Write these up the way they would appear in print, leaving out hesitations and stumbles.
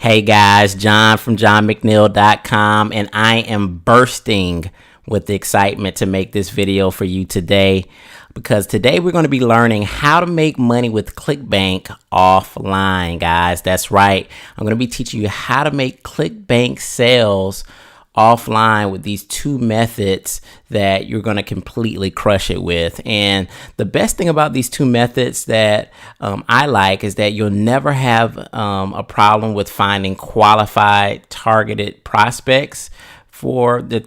Hey guys, John from johnmcneil.com, and I am bursting with excitement to make this video for you today, because today we're going to be learning how to make money with Clickbank offline, guys. That's right. I'm going to be teaching you how to make Clickbank sales offline with these two methods that you're going to completely crush it with. And the best thing about these two methods that I like is that you'll never have a problem with finding qualified targeted prospects for the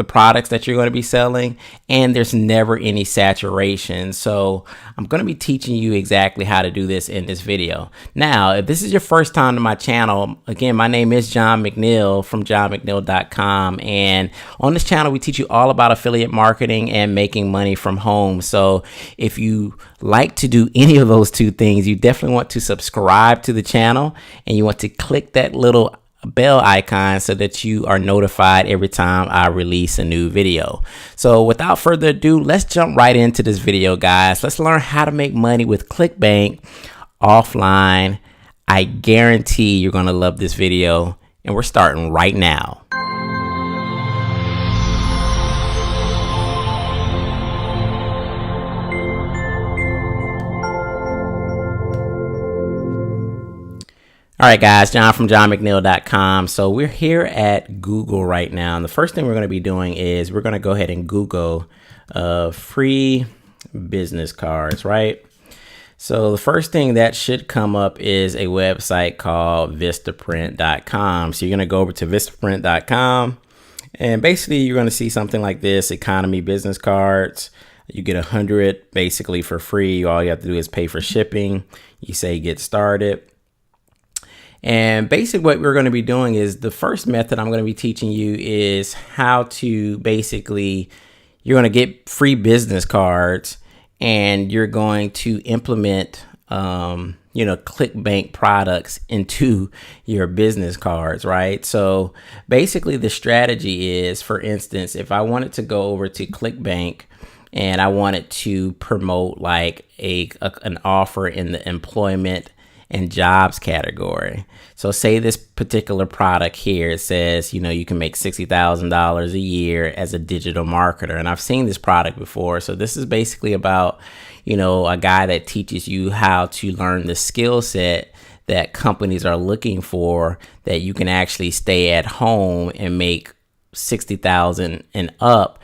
products that you're going to be selling, and there's never any saturation. So I'm going to be teaching you exactly how to do this in this video. Now, if this is your first time to my channel, again, my name is John McNeil from johnmcneil.com, and on this channel we teach you all about affiliate marketing and making money from home. So if you like to do any of those two things, you definitely want to subscribe to the channel, and you want to click that little bell icon so that you are notified every time I release a new video. So without further ado, let's jump right into this video, guys. Let's learn how to make money with Clickbank offline. I guarantee you're going to love this video, and we're starting right now. All right, guys, John from johnmcneil.com. So we're here at Google right now. And the first thing we're going to be doing is we're going to go ahead and Google free business cards, right? So the first thing that should come up is a website called vistaprint.com. So you're going to go over to vistaprint.com, and basically you're going to see something like this: economy business cards. You get 100 basically for free. All you have to do is pay for shipping. You say get started. And basically what we're going to be doing is, the first method I'm going to be teaching you is how to basically, you're going to get free business cards, and you're going to implement, Clickbank products into your business cards, right? So basically the strategy is, for instance, if I wanted to go over to Clickbank and I wanted to promote like an offer in the employment and jobs category. So say this particular product here, it says, you can make $60,000 a year as a digital marketer. And I've seen this product before. So this is basically about, a guy that teaches you how to learn the skill set that companies are looking for, that you can actually stay at home and make 60,000 and up,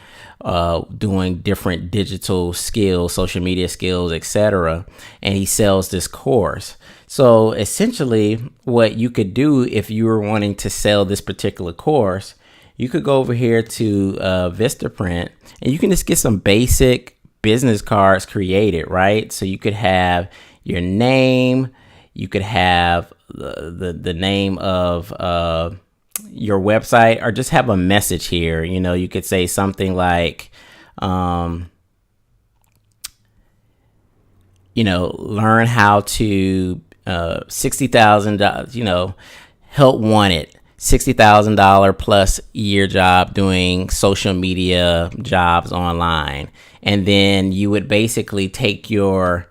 doing different digital skills, social media skills, etc. And he sells this course. So essentially what you could do if you were wanting to sell this particular course, you could go over here to Vistaprint, and you can just get some basic business cards created, right? So you could have your name, you could have the name of your website, or just have a message here. You could say something like, learn how to $60,000, help wanted, $60,000 plus year job doing social media jobs online. And then you would basically take your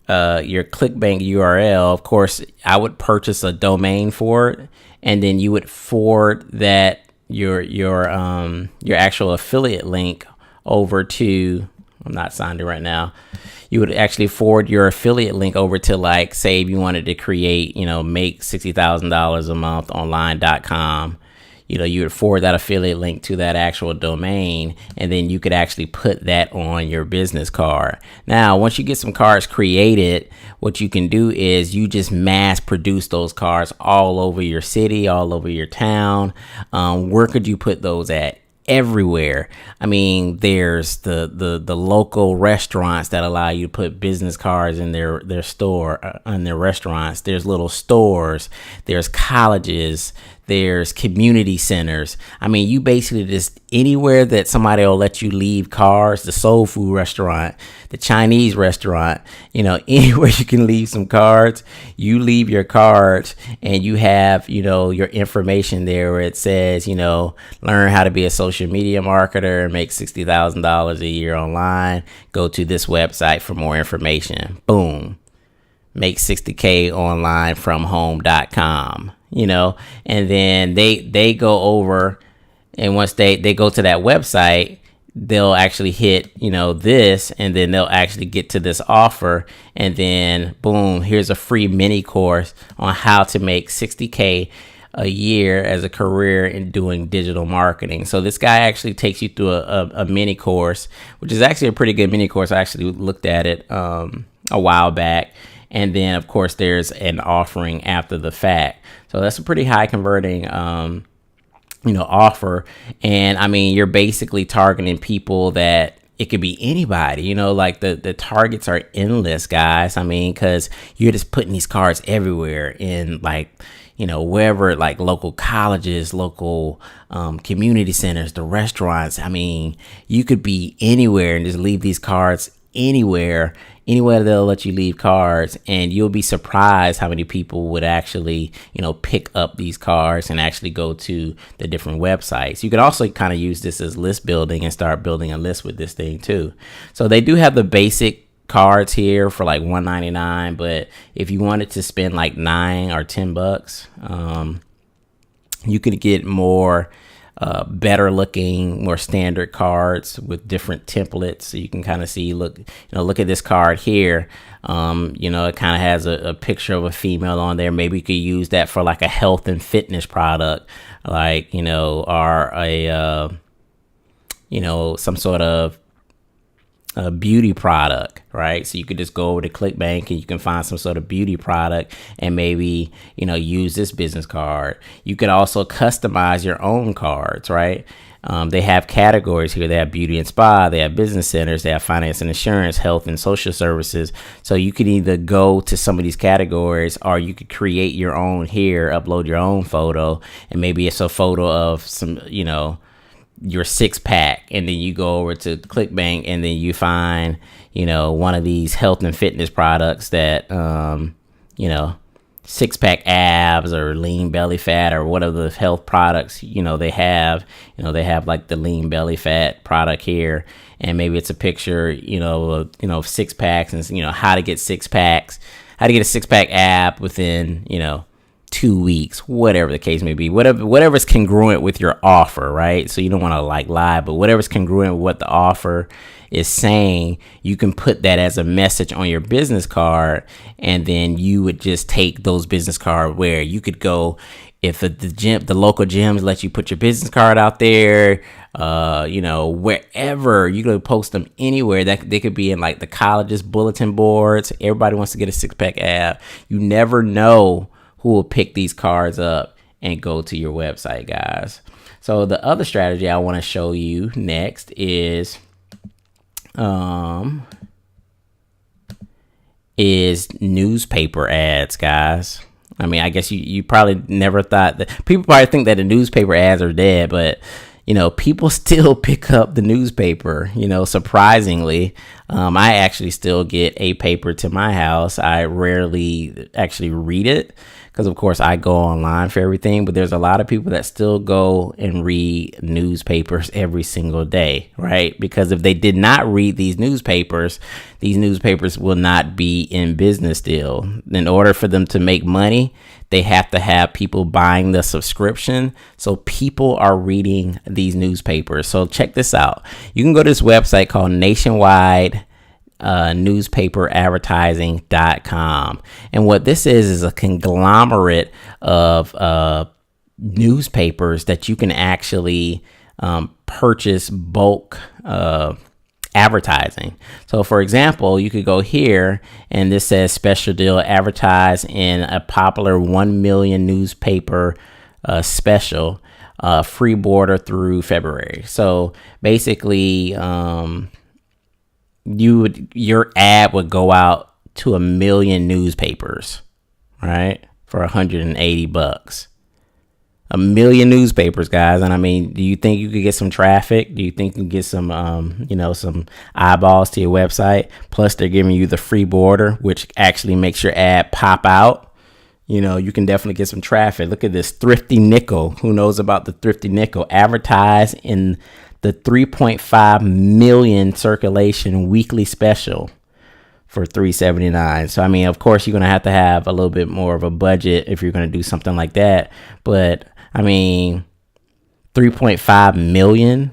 Clickbank URL. Of course, I would purchase a domain for it, and then you would forward that your actual affiliate link over to, I'm not signed in right now. You would actually forward your affiliate link over to, like, say if you wanted to create, make $60,000 a month online.com. You would forward that affiliate link to that actual domain, and then you could actually put that on your business card. Now, once you get some cards created, what you can do is you just mass produce those cards all over your city, all over your town. Where could you put those at? Everywhere. I mean, there's the local restaurants that allow you to put business cards in their store, on their restaurants. There's little stores, there's colleges, there's community centers. I mean, you basically just anywhere that somebody will let you leave cards, the soul food restaurant, the Chinese restaurant, anywhere you can leave some cards, you leave your cards, and you have, your information there where it says, learn how to be a social media marketer, make $60,000 a year online. Go to this website for more information. Boom. Make 60K online from home.com. and then they go over, and once they go to that website, they'll actually hit, this, and then they'll actually get to this offer, and then boom, here's a free mini course on how to make 60K a year as a career in doing digital marketing. So this guy actually takes you through a mini course, which is actually a pretty good mini course. I actually looked at it a while back. And then of course there's an offering after the fact. So that's a pretty high converting offer. And I mean, you're basically targeting people that it could be anybody, like the targets are endless, guys. I mean, because you're just putting these cards everywhere in wherever, like local colleges, local community centers, the restaurants. I mean, you could be anywhere and just leave these cards anywhere they'll let you leave cards, and you'll be surprised how many people would actually, pick up these cards and actually go to the different websites. You could also kind of use this as list building and start building a list with this thing too. So they do have the basic cards here for like $1.99, but if you wanted to spend like $9 or $10, you could get more better looking, more standard cards with different templates. So you can kind of see, look at this card here. It kind of has a picture of a female on there. Maybe you could use that for like a health and fitness product, like, or some sort of a beauty product, right? So you could just go over to Clickbank and you can find some sort of beauty product and maybe, use this business card. You could also customize your own cards, right? They have categories here. They have beauty and spa, they have business centers, they have finance and insurance, health and social services. So you could either go to some of these categories, or you could create your own here, upload your own photo, and maybe it's a photo of some, your six pack, and then you go over to Clickbank and then you find, one of these health and fitness products that, six pack abs or lean belly fat or whatever the health products, they have like the lean belly fat product here. And maybe it's a picture, of six packs and, how to get six packs, how to get a six pack ab within, 2 weeks, whatever the case may be, whatever's congruent with your offer, right? So you don't want to lie, but whatever's congruent with what the offer is saying, you can put that as a message on your business card, and then you would just take those business card where you could go. If the local gyms let you put your business card out there, wherever, you could post them anywhere. That they could be in like the colleges bulletin boards. Everybody wants to get a six pack ab. You never know who will pick these cards up and go to your website, guys. So the other strategy I want to show you next is newspaper ads, guys. I mean, I guess you probably never thought that. People probably think that the newspaper ads are dead, but people still pick up the newspaper, surprisingly. I actually still get a paper to my house. I rarely actually read it because, of course, I go online for everything. But there's a lot of people that still go and read newspapers every single day, right? Because if they did not read these newspapers will not be in business still. In order for them to make money, they have to have people buying the subscription. So people are reading these newspapers. So check this out. You can go to this website called Nationwide newspaperadvertising.com. And what this is a conglomerate of newspapers that you can actually purchase bulk advertising. So for example, you could go here and this says special deal, advertise in a popular 1 million newspaper special, free border through February. So basically, your ad would go out to 1 million newspapers, right? For $180. 1 million newspapers, guys. And I mean, do you think you could get some traffic? Do you think you can get some, some eyeballs to your website? Plus they're giving you the free border, which actually makes your ad pop out. You can definitely get some traffic. Look at this Thrifty Nickel. Who knows about the Thrifty Nickel? Advertise in the 3.5 million circulation weekly special for $3.79. So I mean, of course, you're gonna have a little bit more of a budget if you're gonna do something like that. But I mean, 3.5 million.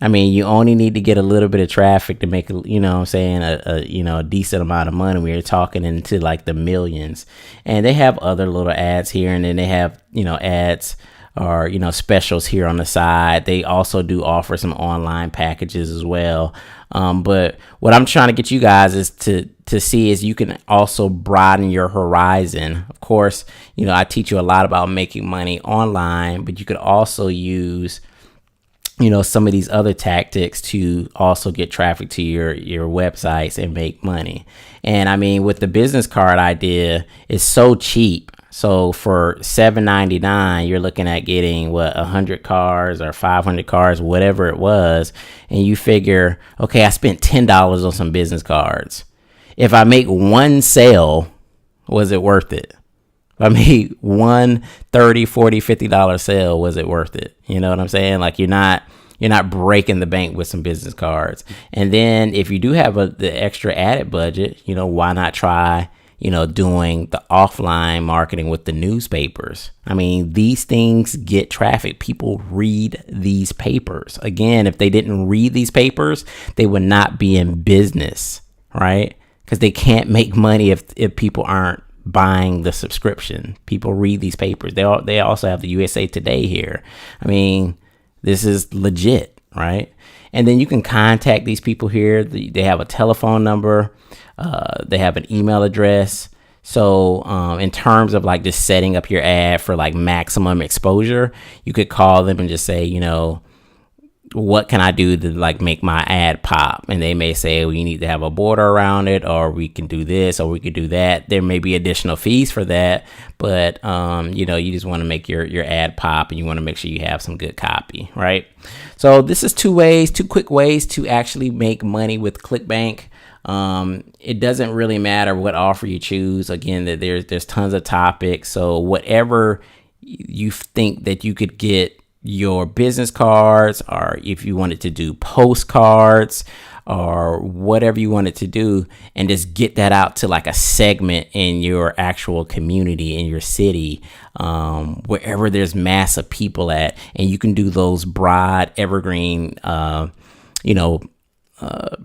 I mean, you only need to get a little bit of traffic to make, you know what I'm saying, a decent amount of money. We're talking into like the millions. And they have other little ads here, and then they have, ads or, specials here on the side. They also do offer some online packages as well. But what I'm trying to get you guys is to see is you can also broaden your horizon. Of course, I teach you a lot about making money online, but you could also use some of these other tactics to also get traffic to your websites and make money. And I mean, with the business card idea, it's so cheap. So for $7.99, you're looking at getting 100 cards or 500 cards, whatever it was. And you figure, okay, I spent $10 on some business cards. If I make one sale, was it worth it? If I made one $30, $40, $50 sale, was it worth it? You know what I'm saying? Like you're not breaking the bank with some business cards. And then if you do have the extra added budget, why not try, doing the offline marketing with the newspapers? I mean, these things get traffic. People read these papers. Again, if they didn't read these papers, they would not be in business, right? Because they can't make money if people aren't buying the subscription. People read these papers. They also have the USA Today here. I mean, this is legit, right? And then you can contact these people here. They have a telephone number. They have an email address. So in terms of like just setting up your ad for like maximum exposure, you could call them and just say, what can I do to like make my ad pop? And they may say, well, you need to have a border around it, or we can do this, or we could do that. There may be additional fees for that, but you just want to make your ad pop, and you want to make sure you have some good copy, right? So this is two quick ways to actually make money with Clickbank. It doesn't really matter what offer you choose. Again, that there's tons of topics. So whatever you think that you could get your business cards, or if you wanted to do postcards or whatever you wanted to do, and just get that out to like a segment in your actual community, in your city, wherever there's mass of people at. And you can do those broad evergreen,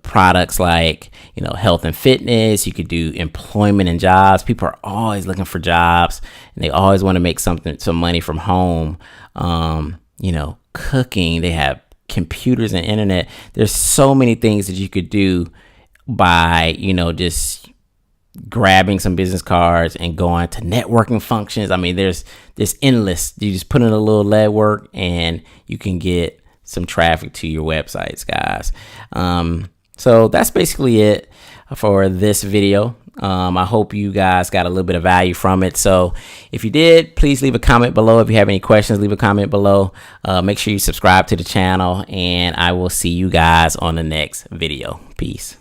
products like, health and fitness. You could do employment and jobs. People are always looking for jobs, and they always want to make some money from home. Cooking, they have computers and internet. There's so many things that you could do by, just grabbing some business cards and going to networking functions. I mean, there's endless. You just put in a little legwork and you can get some traffic to your websites, guys. So that's basically it for this video. I hope you guys got a little bit of value from it. So if you did, please leave a comment below. If you have any questions, leave a comment below. Make sure you subscribe to the channel, and I will see you guys on the next video. Peace.